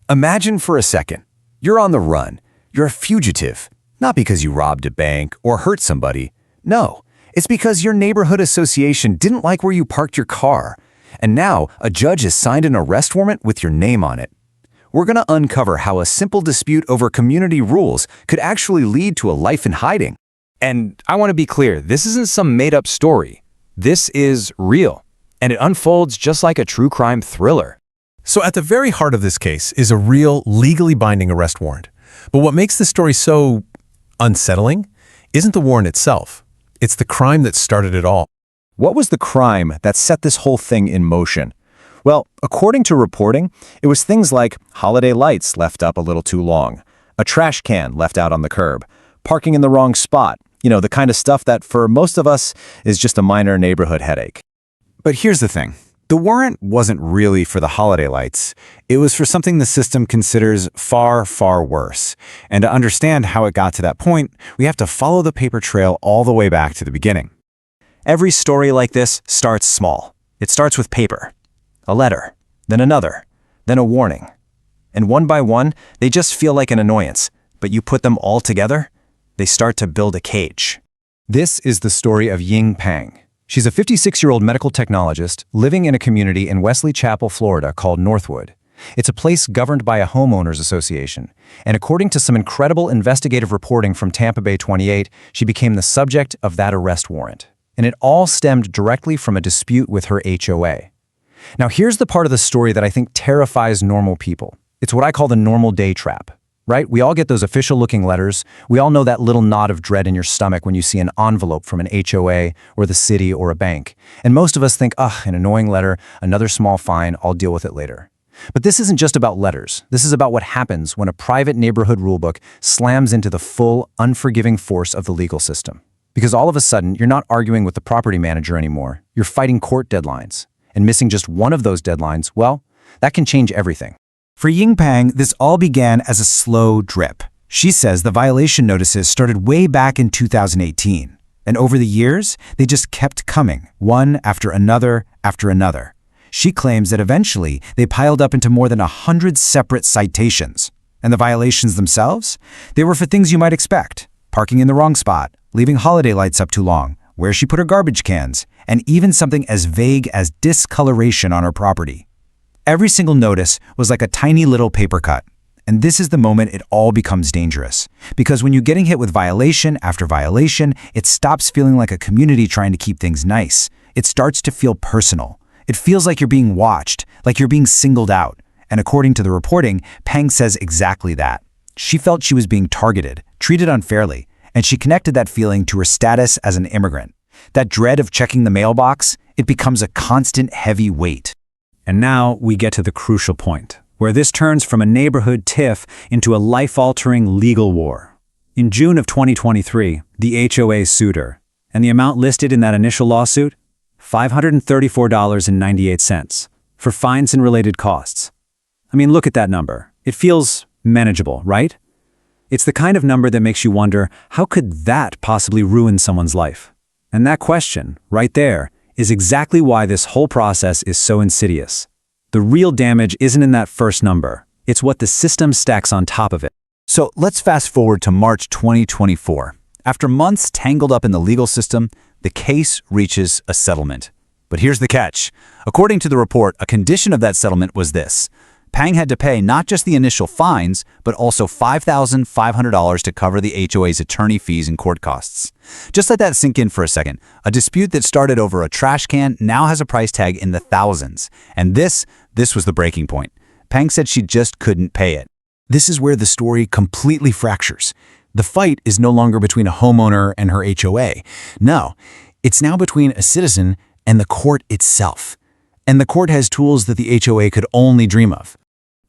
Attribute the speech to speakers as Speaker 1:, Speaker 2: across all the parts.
Speaker 1: Imagine for a second, you're on the run. You're a fugitive, not because you robbed a bank or hurt somebody. No, it's because your neighborhood association didn't like where you parked your car. And now a judge has signed an arrest warrant with your name on it. We're going to uncover how a simple dispute over community rules could actually lead to a life in hiding.
Speaker 2: And I want to be clear, this isn't some made-up story. This is real, and it unfolds just like a true crime thriller.
Speaker 3: So at the very heart of this case is a real, legally binding arrest warrant. But what makes this story so unsettling isn't the warrant itself. It's the crime that started it all.
Speaker 1: What was the crime that set this whole thing in motion? Well, according to reporting, it was things like holiday lights left up a little too long, a trash can left out on the curb, parking in the wrong spot, the kind of stuff that for most of us is just a minor neighborhood headache. But here's the thing. The warrant wasn't really for the holiday lights. It was for something the system considers far, far worse. And to understand how it got to that point, we have to follow the paper trail all the way back to the beginning. Every story like this starts small. It starts with paper, a letter, then another, then a warning. And one by one, they just feel like an annoyance. But you put them all together, they start to build a cage. This is the story of Ying Pang. She's a 56-year-old medical technologist living in a community in Wesley Chapel, Florida called Northwood. It's a place governed by a homeowners association. And according to some incredible investigative reporting from Tampa Bay 28, she became the subject of that arrest warrant. And it all stemmed directly from a dispute with her HOA. Now here's the part of the story that I think terrifies normal people. It's what I call the normal day trap. Right? We all get those official-looking letters. We all know that little knot of dread in your stomach when you see an envelope from an HOA or the city or a bank. And most of us think, an annoying letter, another small fine, I'll deal with it later. But this isn't just about letters. This is about what happens when a private neighborhood rulebook slams into the full, unforgiving force of the legal system. Because all of a sudden, you're not arguing with the property manager anymore. You're fighting court deadlines. And missing just one of those deadlines, well, that can change everything. For Ying Pang, this all began as a slow drip. She says the violation notices started way back in 2018. And over the years, they just kept coming, one after another after another. She claims that eventually they piled up into more than 100 separate citations. And the violations themselves? They were for things you might expect. Parking in the wrong spot, leaving holiday lights up too long, where she put her garbage cans, and even something as vague as discoloration on her property. Every single notice was like a tiny little paper cut. And this is the moment it all becomes dangerous. Because when you're getting hit with violation after violation, it stops feeling like a community trying to keep things nice. It starts to feel personal. It feels like you're being watched, like you're being singled out. And according to the reporting, Pang says exactly that. She felt she was being targeted, treated unfairly, and she connected that feeling to her status as an immigrant. That dread of checking the mailbox, it becomes a constant heavy weight.
Speaker 4: And now we get to the crucial point, where this turns from a neighborhood tiff into a life-altering legal war. In June of 2023, the HOA sued her, and the amount listed in that initial lawsuit? $534.98 for fines and related costs. I mean, look at that number. It feels manageable, right? It's the kind of number that makes you wonder, how could that possibly ruin someone's life? And that question, right there, is exactly why this whole process is so insidious. The real damage isn't in that first number. It's what the system stacks on top of it.
Speaker 1: So let's fast forward to March 2024. After months tangled up in the legal system, the case reaches a settlement. But here's the catch. According to the report, a condition of that settlement was this. Pang had to pay not just the initial fines, but also $5,500 to cover the HOA's attorney fees and court costs. Just let that sink in for a second. A dispute that started over a trash can now has a price tag in the thousands. And this was the breaking point. Pang said she just couldn't pay it. This is where the story completely fractures. The fight is no longer between a homeowner and her HOA. No, it's now between a citizen and the court itself. And the court has tools that the HOA could only dream of.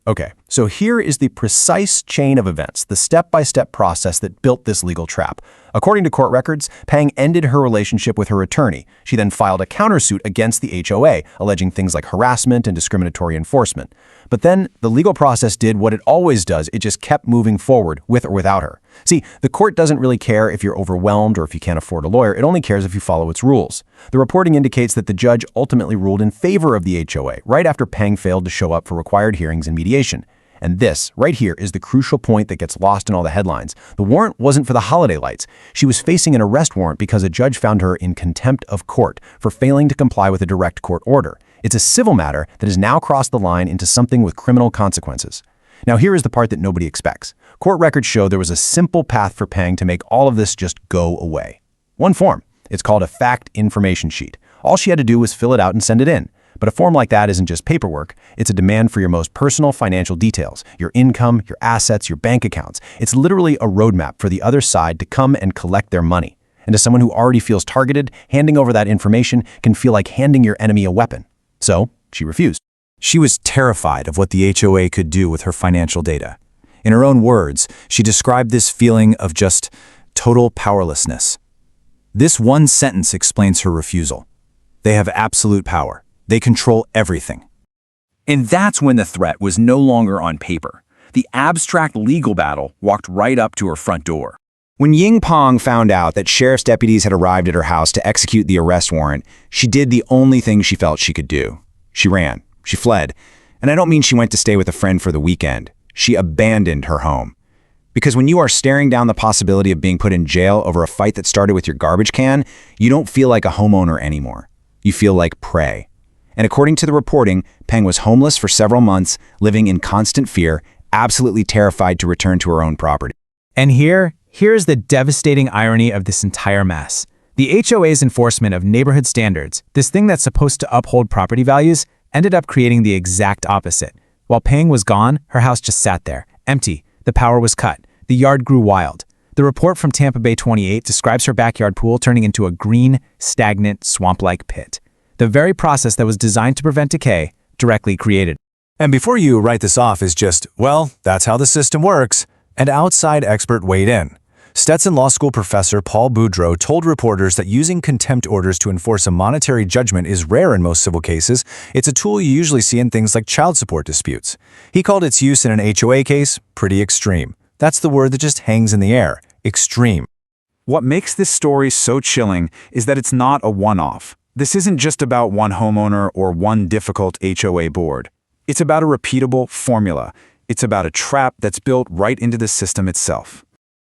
Speaker 1: Okay, so here is the precise chain of events, the step-by-step process that built this legal trap. According to court records, Pang ended her relationship with her attorney. She then filed a countersuit against the HOA, alleging things like harassment and discriminatory enforcement. But then the legal process did what it always does. It just kept moving forward, with or without her. See, the court doesn't really care if you're overwhelmed or if you can't afford a lawyer. It only cares if you follow its rules. The reporting indicates that the judge ultimately ruled in favor of the HOA, right after Pang failed to show up for required hearings and mediation. And this, right here, is the crucial point that gets lost in all the headlines. The warrant wasn't for the holiday lights. She was facing an arrest warrant because a judge found her in contempt of court for failing to comply with a direct court order. It's a civil matter that has now crossed the line into something with criminal consequences. Now here is the part that nobody expects. Court records show there was a simple path for Pang to make all of this just go away. One form. It's called a fact information sheet. All she had to do was fill it out and send it in. But a form like that isn't just paperwork. It's a demand for your most personal financial details, your income, your assets, your bank accounts. It's literally a roadmap for the other side to come and collect their money. And to someone who already feels targeted, handing over that information can feel like handing your enemy a weapon. So she refused.
Speaker 2: She was terrified of what the HOA could do with her financial data. In her own words, she described this feeling of just total powerlessness. This one sentence explains her refusal. They have absolute power. They control everything.
Speaker 5: And that's when the threat was no longer on paper. The abstract legal battle walked right up to her front door.
Speaker 2: When Ying Pang found out that sheriff's deputies had arrived at her house to execute the arrest warrant, she did the only thing she felt she could do. She ran. She fled. And I don't mean she went to stay with a friend for the weekend. She abandoned her home. Because when you are staring down the possibility of being put in jail over a fight that started with your garbage can, you don't feel like a homeowner anymore. You feel like prey. And according to the reporting, Pang was homeless for several months, living in constant fear, absolutely terrified to return to her own property.
Speaker 6: And here's the devastating irony of this entire mess. The HOA's enforcement of neighborhood standards, this thing that's supposed to uphold property values, ended up creating the exact opposite. While Pang was gone, her house just sat there, empty. The power was cut. The yard grew wild. The report from Tampa Bay 28 describes her backyard pool turning into a green, stagnant, swamp-like pit. The very process that was designed to prevent decay directly created.
Speaker 3: And before you write this off as just, well, that's how the system works, an outside expert weighed in. Stetson Law School professor Paul Boudreau told reporters that using contempt orders to enforce a monetary judgment is rare in most civil cases. It's a tool you usually see in things like child support disputes. He called its use in an HOA case pretty extreme. That's the word that just hangs in the air. Extreme.
Speaker 6: What makes this story so chilling is that it's not a one-off. This isn't just about one homeowner or one difficult HOA board. It's about a repeatable formula. It's about a trap that's built right into the system itself.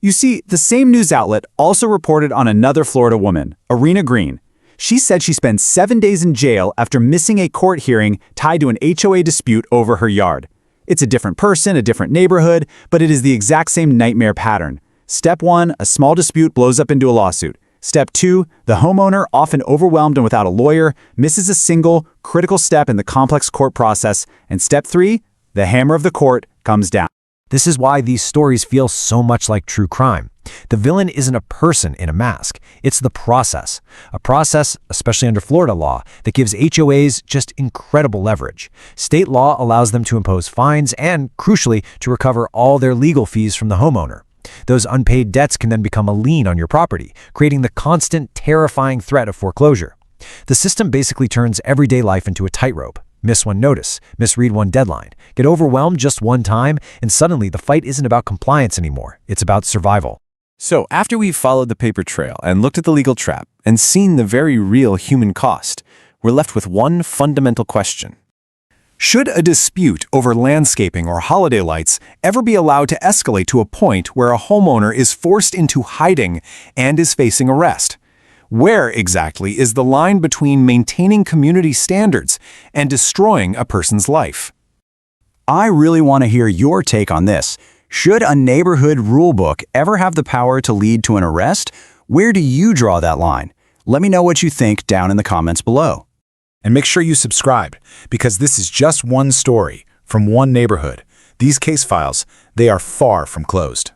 Speaker 6: You see, the same news outlet also reported on another Florida woman, Arena Green. She said she spent 7 days in jail after missing a court hearing tied to an HOA dispute over her yard. It's a different person, a different neighborhood, but it is the exact same nightmare pattern. Step 1, a small dispute blows up into a lawsuit. Step 2, the homeowner, often overwhelmed and without a lawyer, misses a single, critical step in the complex court process. And Step 3, the hammer of the court comes down.
Speaker 1: This is why these stories feel so much like true crime. The villain isn't a person in a mask. It's the process. A process, especially under Florida law, that gives HOAs just incredible leverage. State law allows them to impose fines and, crucially, to recover all their legal fees from the homeowner. Those unpaid debts can then become a lien on your property, creating the constant, terrifying threat of foreclosure. The system basically turns everyday life into a tightrope. Miss one notice, misread one deadline, get overwhelmed just one time, and suddenly the fight isn't about compliance anymore. It's about survival.
Speaker 3: So after we've followed the paper trail and looked at the legal trap and seen the very real human cost, we're left with one fundamental question. Should a dispute over landscaping or holiday lights ever be allowed to escalate to a point where a homeowner is forced into hiding and is facing arrest? Where exactly is the line between maintaining community standards and destroying a person's life?
Speaker 5: I really want to hear your take on this. Should a neighborhood rulebook ever have the power to lead to an arrest? Where do you draw that line? Let me know what you think down in the comments below.
Speaker 7: And make sure you subscribe, because this is just one story from one neighborhood. These case files, they are far from closed.